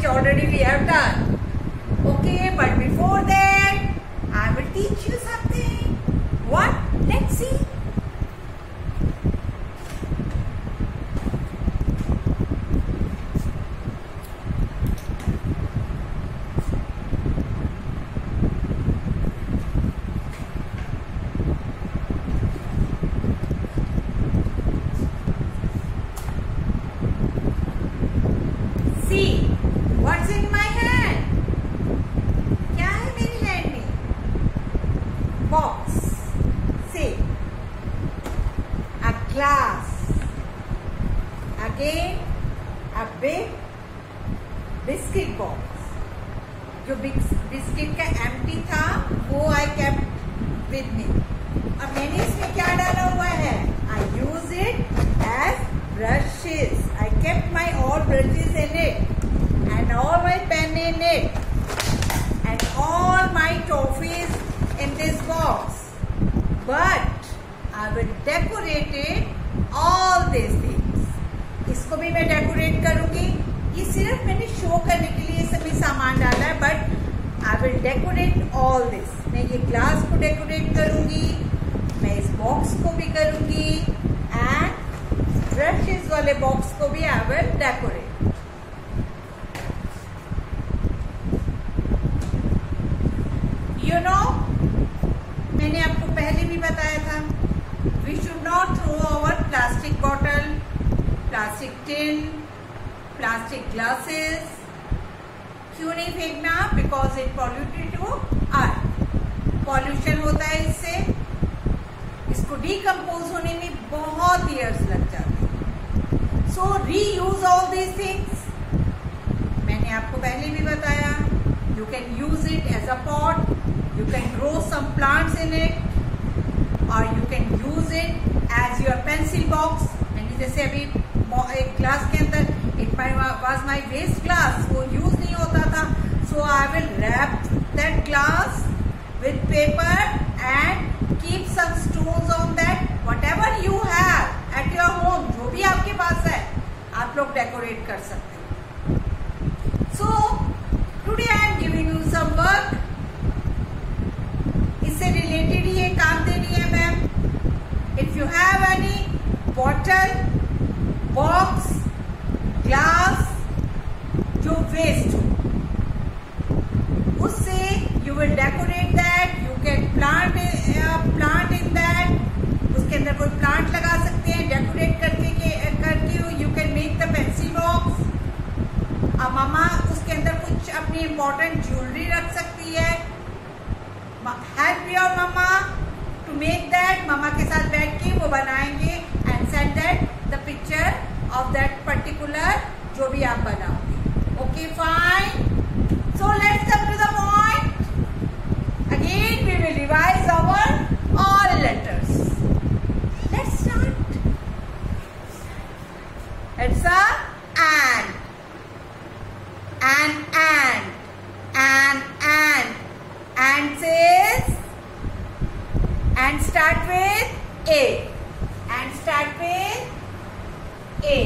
already we have done. Okay, but before that, I will teach you something. What? Let's see. See, what's in my hand? क्या है मेरी hand में? Box. See, a glass. Again, a big biscuit box. जो biscuit का empty था, वो I kept with me. अब मैंने इसमें क्या डाला हुआ है? I use it as brushes. I kept my all brushes in it and all my pen in it and all my toffees in this box. But I will decorate it all these things. इसको भी मैं decorate करूंगी. ये सिर्फ मैंने show करने के लिए सभी सामान डाला है, but I will decorate all this. मैं ये ग्लास को डेकोरेट करूंगी, मैं इस बॉक्स को भी करूंगी एंड ब्रशेस वाले बॉक्स को भी I will decorate. You know, मैंने आपको पहले भी बताया था, we should not throw our plastic bottle, plastic tin, plastic glasses. क्यों नहीं फेंकना? Because it polluted to earth. Pollution होता है इससे. इसको डिकम्पोज होने में बहुत ईयर्स लग जाते हैं. So reuse all these things. मैंने आपको पहले भी बताया, you can use it as a pot, you can grow some plants in it, और you can use it as your pencil box. मैंने जैसे अभी एक ग्लास के अंदर it was my waste glass, वो यूज नहीं होता था, so I will wrap that glass with paper and keep some stones on that. whatever you have at your home, जो भी आपके पास है, आप लोग डेकोरेट कर सकते हैं. So today I am giving you some work. इससे रिलेटेड ही ये काम दे रही है ma'am. If you have any bottle, box, glass जो वेस्ट हो, उससे you will decorate that. You can plant in that. उसके अंदर कोई प्लांट लगा सकते हैं डेकोरेट करके you can make the pencil box. अब मामा उसके अंदर कुछ अपनी इम्पोर्टेंट ज्वेलरी रख सकती है. Help your mamma to make that. मामा के साथ बैठ के वो बनाएंगे and send that the picture of that particular जो भी आप बनाओगे. Okay, fine. So let's come to the point. Again we will revise our all letters. Let's start. It's a and says and start with A. And start with A.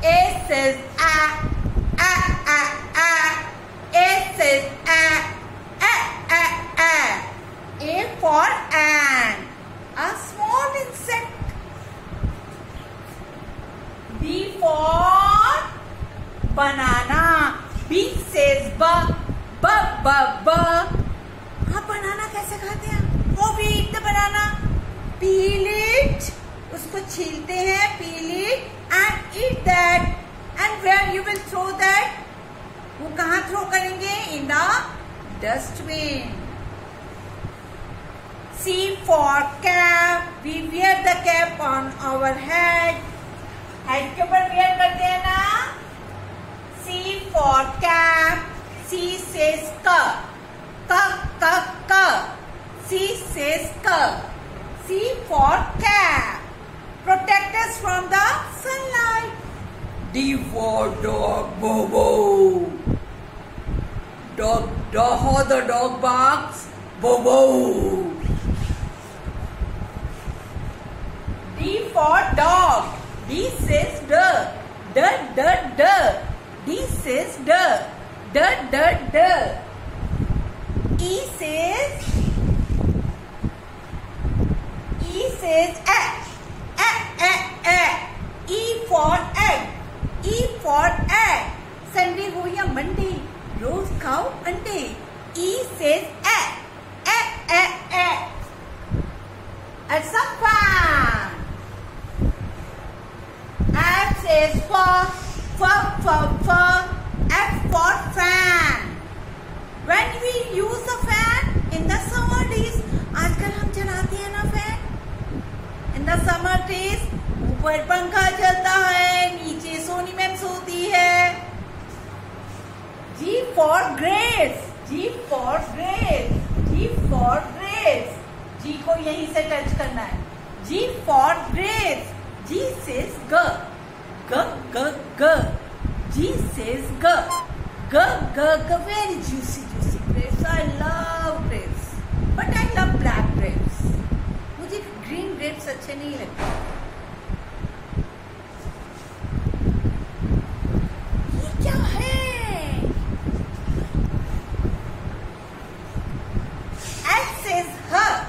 A says a. A says a. A for ant, a small insect. B for banana. B says b. आप बनाना कैसे खाते हैं? How we eat the banana? Peel it. उसको छीलते हैं, peel it and eat that. And where you will throw that? वो कहाँ throw करेंगे? In the dustbin. C for cap. We wear the cap on our head. Head के ऊपर wear करते हैं ना? C for cap. C says ka. C says ka. C for cap. Protect us from the sunlight. D for dog. Bobo. Dog. How the dog barks. Bobo. D for dog. D says duh. D says duh. D. E says E for egg. E for egg. Sunday हो या Monday, रोज खाओ अंडे. E says egg. It's a fan. F says for. F for fan. When we use the fan in the summer days, आजकल हम चलाते हैं ना fan. In the summer days, ऊपर पंखा चलता है, नीचे सोनी मैम सोती है. G for grapes. G for grapes. G for grapes. G को यहीं से टच करना है. G for grapes. G says G. G says G. Very juicy grapes. I love grapes, but I love black grapes. मुझे green grapes अच्छे नहीं लगते. ये क्या है? H says H.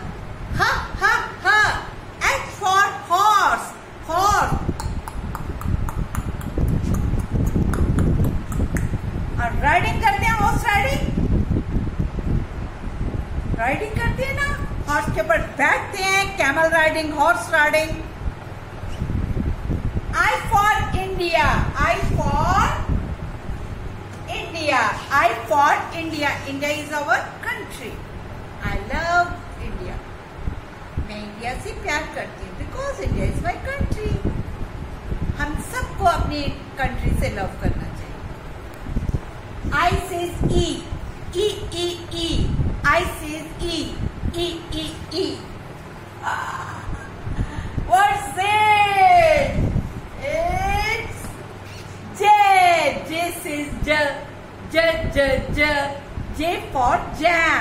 H for horse. Riding करते हैं, हॉर्स राइडिंग करते हैं ना, हॉर्स के ऊपर बैठते हैं. Camel riding, horse riding. I for India. I for India. India is our country. I love India. मैं इंडिया से प्यार करती हूँ because India is my country. हम सबको अपनी कंट्री से लव करना चाहिए. I says E. I says E. What's it? It's J. J says J. J for jam.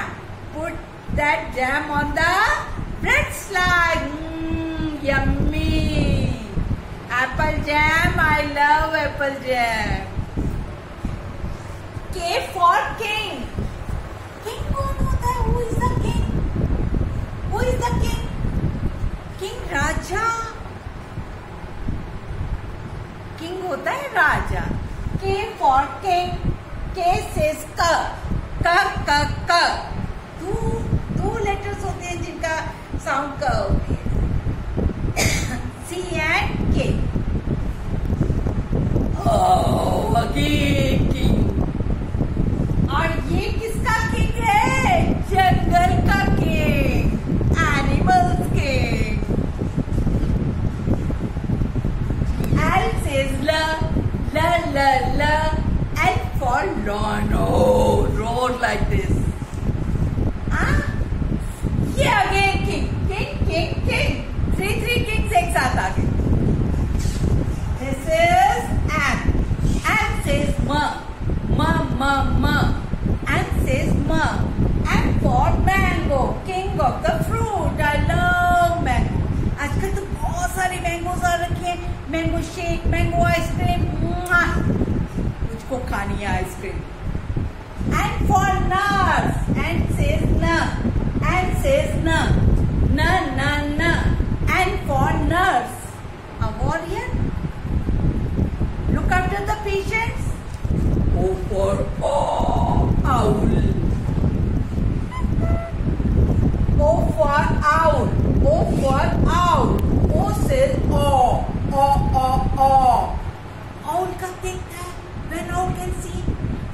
Put that jam on the bread slide. Yummy. Apple jam. I love apple jam. K for king. King कौन होता है? Who is the king? King Raja. King होता है राजा. K for king. K says K. दो letters होते हैं जिनका sound क होती है. C and K. Oh, again king. और ये किसका किंग है? जंगल का king, animals king. L says L. L for lion. Oh, roar like this. ये again king. Three kings एक साथ आ गए. This is M. M says M. M says M for mango. King of the fruit. I love mango. आजकल तो बहुत सारे mangoes आ रखे हैं. Mango shake, mango ice cream. मुझको खानी है ice cream. N for nurse. N says N. N for nurse. A warrior. Look after the patients. O for owl. O for owl. O says O. Owl कब देखता है? When owl can see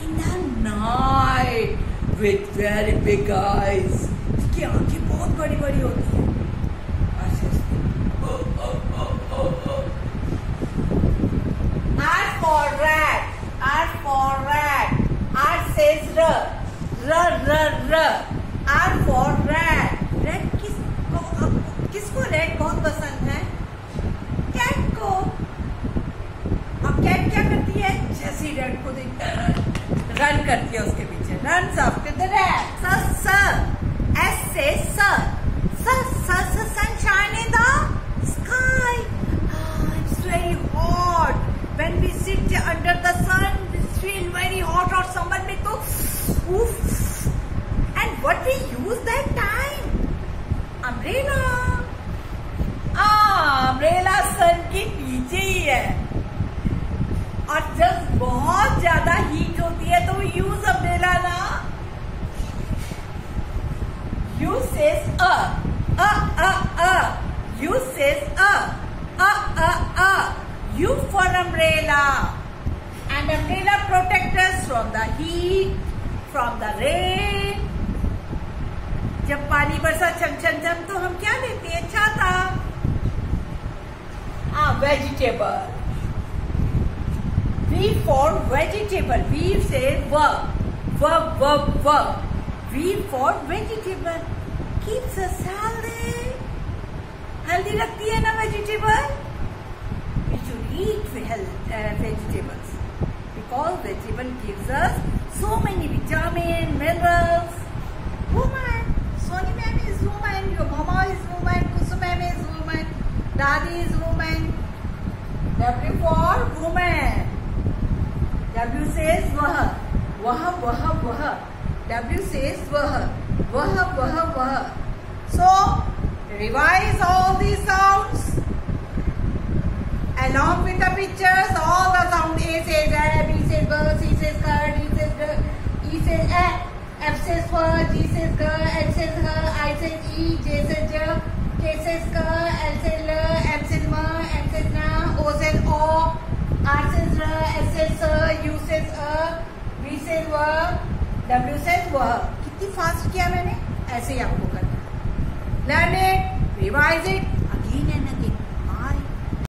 in the night with very big eyes. उसकी आंखें बहुत बड़ी बड़ी होती हैं. R for rat. R says R. R for rat. Rat किसको rat बहुत पसंद है? कैट को. अब कैट क्या करती है? जैसे rat को देखता है रन करती है उसके पीछे. Runs after the rat. S says sunshine in the sky. It's very hot. When we sit under the sun, it feels very hot. और समर में Oof. And what we use that time? Umbrella. Umbrella sun के नीचे ही है, और जब बहुत ज्यादा heat होती है तो यूज अम्ब्रेला ना. You says you says you for umbrella. And umbrella protect us from the heat, from the rain. जब पानी बरसा छम छम छम तो हम क्या लेते हैं? छाता. Vegetable. V for vegetable. V say verb. V for vegetable. Keeps us healthy. Healthy रखती है ना vegetable? We should eat vegetables. Because vegetable gives us so many vitamins, minerals. Woman, Soni ma'am is woman, your mama is woman, Kusu ma'am is woman, Dadi is woman. W for woman. W says वह. W says वह. So revise all these sounds. Along with the pictures, all the sound. A says A, B says B, C says C, D says D, E says A, F says F, G says G, H says H, I says E, J says J, K says K, L says L, M says M, N says N, O says O, R says R, S says S, U says V says V, W says W. कितनी fast किया मैंने? ऐसे ही आपको करना है. Learn it, revise it.